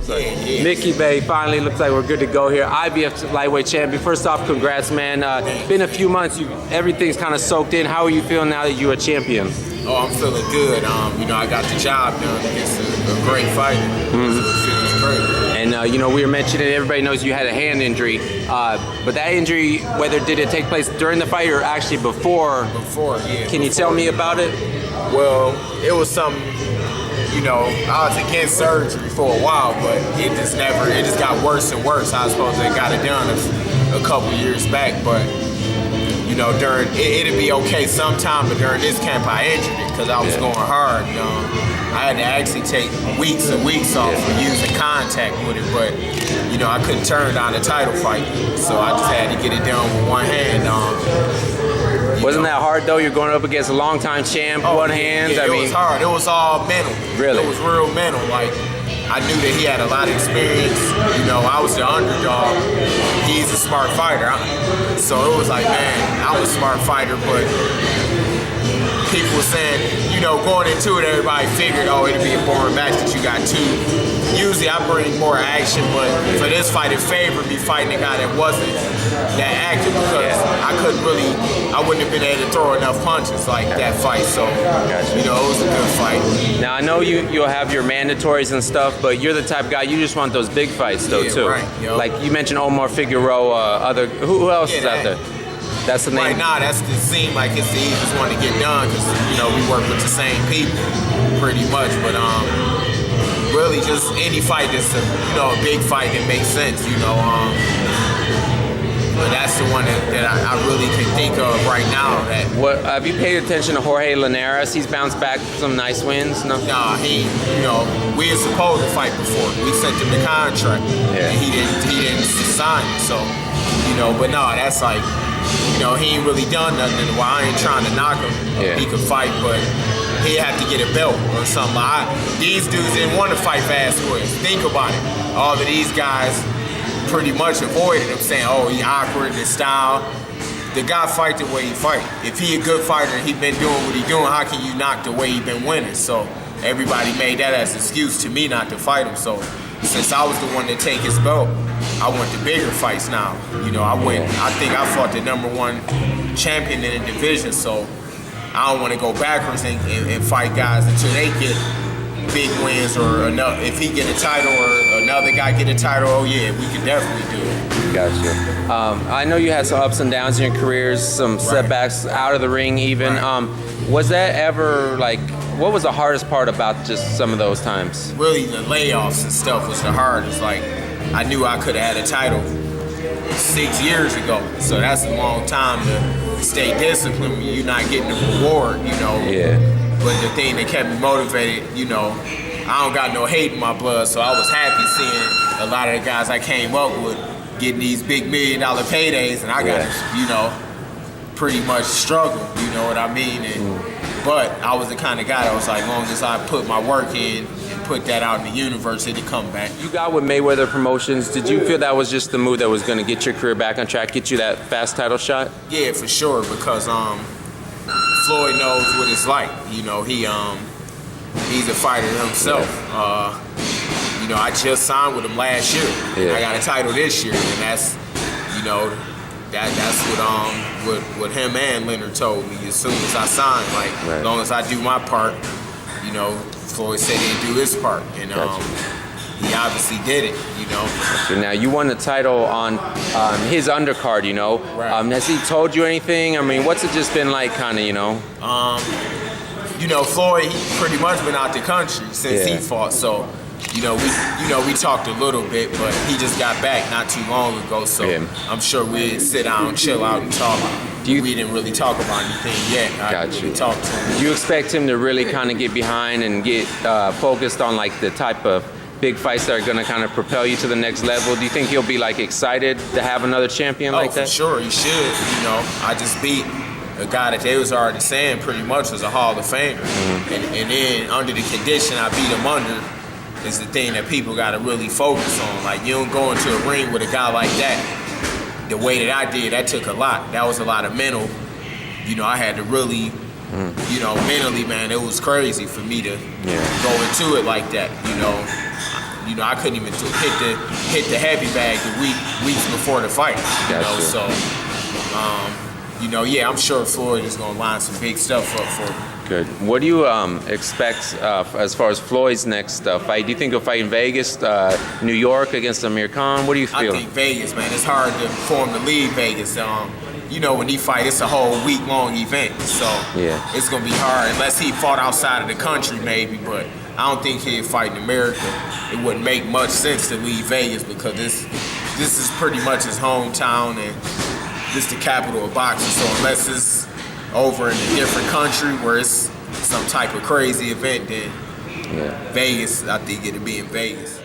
looks like. Yeah. Mickey Bey, finally looks like we're good to go here. IBF lightweight champion. First off, congrats, man. Been a few months. Everything's kind of soaked in. How are you feeling now that you're a champion? Oh, I'm feeling good. I got the job done against a great fighter. So it feels great. And we were mentioning, everybody knows you had a hand injury, but that injury, whether did it take place during the fight or actually before? Before, yeah. Can you tell me about it? Well, it was something, I was against surgery for a while, but it just got worse and worse. I was supposed to have got it done a couple years back, but it'd be okay sometime, but during this camp I injured it because I was going hard. I had to actually take weeks and weeks off for using contact with it, but I couldn't turn down a title fight, so I just had to get it done with one hand. Wasn't that hard though? You're going up against a longtime champ, one hand. Yeah, it was hard. It was all mental. Really? It was real mental. Like, I knew that he had a lot of experience. I was the underdog. He's a smart fighter. So it was like, man, I'm a smart fighter, but people were saying, going into it, everybody figured, oh, it'd be a boring match that you got two. Usually I bring more action, but for this fight, it favored me fighting a guy that wasn't that active because I wouldn't have been able to throw enough punches like that fight. So, it was a good fight. Now, I know you'll have your mandatories and stuff, but you're the type of guy, you just want those big fights though, too. Right, like you mentioned Omar Figueroa, who else is out there? That's the name. Right now, it seems like it's the easiest one to get done because we work with the same people pretty much. But really, just any fight that's a big fight that makes sense. But that's the one that I really can think of right now. What have you paid attention to Jorge Linares? He's bounced back some nice wins. No. Nah, we were supposed to fight before. We sent him the contract. Yeah. And he didn't sign it. So but no, that's like. He ain't really done nothing. Well, I ain't trying to knock him. Yeah. He could fight, but he had to get a belt or something. These dudes didn't want to fight Vazquez. Think about it. All of these guys pretty much avoided him, saying, oh, he awkward, his style. The guy fight the way he fight. If he a good fighter and he been doing what he doing, how can you knock the way he been winning? So everybody made that as an excuse to me not to fight him. So since I was the one to take his belt, I want the bigger fights now. I think I fought the #1 champion in the division, so I don't want to go backwards and fight guys until they get big wins or enough. If he get a title or another guy get a title, oh yeah, we can definitely do it. Gotcha. I know you had some ups and downs in your careers, some setbacks out of the ring even. Right. Was that ever what was the hardest part about just some of those times? Really, the layoffs and stuff was the hardest. Like, I knew I could have had a title 6 years ago, so that's a long time to stay disciplined when you're not getting the reward, Yeah. But the thing that kept me motivated, I don't got no hate in my blood, so I was happy seeing a lot of the guys I came up with getting these big $1 million paydays, and I got to, pretty much struggle, you know what I mean? But I was the kind of guy that was like, as long as I put my work in and put that out in the universe, it'd come back. You got with Mayweather Promotions. Did you feel that was just the move that was going to get your career back on track, get you that fast title shot? Yeah, for sure, because Floyd knows what it's like. He's a fighter himself. I just signed with him last year. Yeah. I got a title this year, and that's what him and Leonard told me as soon as I signed. As long as I do my part, Floyd said he'd do his part, and he obviously did it. So now you won the title on his undercard. Right. Has he told you anything? I mean, what's it just been like, kind of? Floyd, he pretty much been out the country since he fought, so. We talked a little bit, but he just got back not too long ago, so I'm sure we'd sit down, chill out, and talk. We didn't really talk about anything yet. I didn't really talk to him. Do you expect him to really kind of get behind and get focused on the type of big fights that are going to kind of propel you to the next level? Do you think he'll be excited to have another champion like that? For sure, he should. I just beat a guy that they was already saying pretty much was a Hall of Famer, and then under the condition I beat him under. Is the thing that people got to really focus on. You don't go into a ring with a guy like that the way that I did. That took a lot. That was a lot of mental. I had to really, mentally, man, it was crazy for me to go into it like that. You know, I couldn't even hit the heavy bag the weeks before the fight. You know, so you know, yeah, I'm sure Floyd is gonna line some big stuff up for me. Good. What do you expect as far as Floyd's next fight? Do you think he'll fight in Vegas, New York against Amir Khan? What do you feel? I think Vegas, man. It's hard for him to leave Vegas. You know, when he fight, it's a whole week-long event, so it's gonna be hard unless he fought outside of the country, maybe. But I don't think he'd fight in America. It wouldn't make much sense to leave Vegas because this is pretty much his hometown and this the capital of boxing. So unless it's over in a different country where it's some type of crazy event, then Vegas, I think it'll be in Vegas.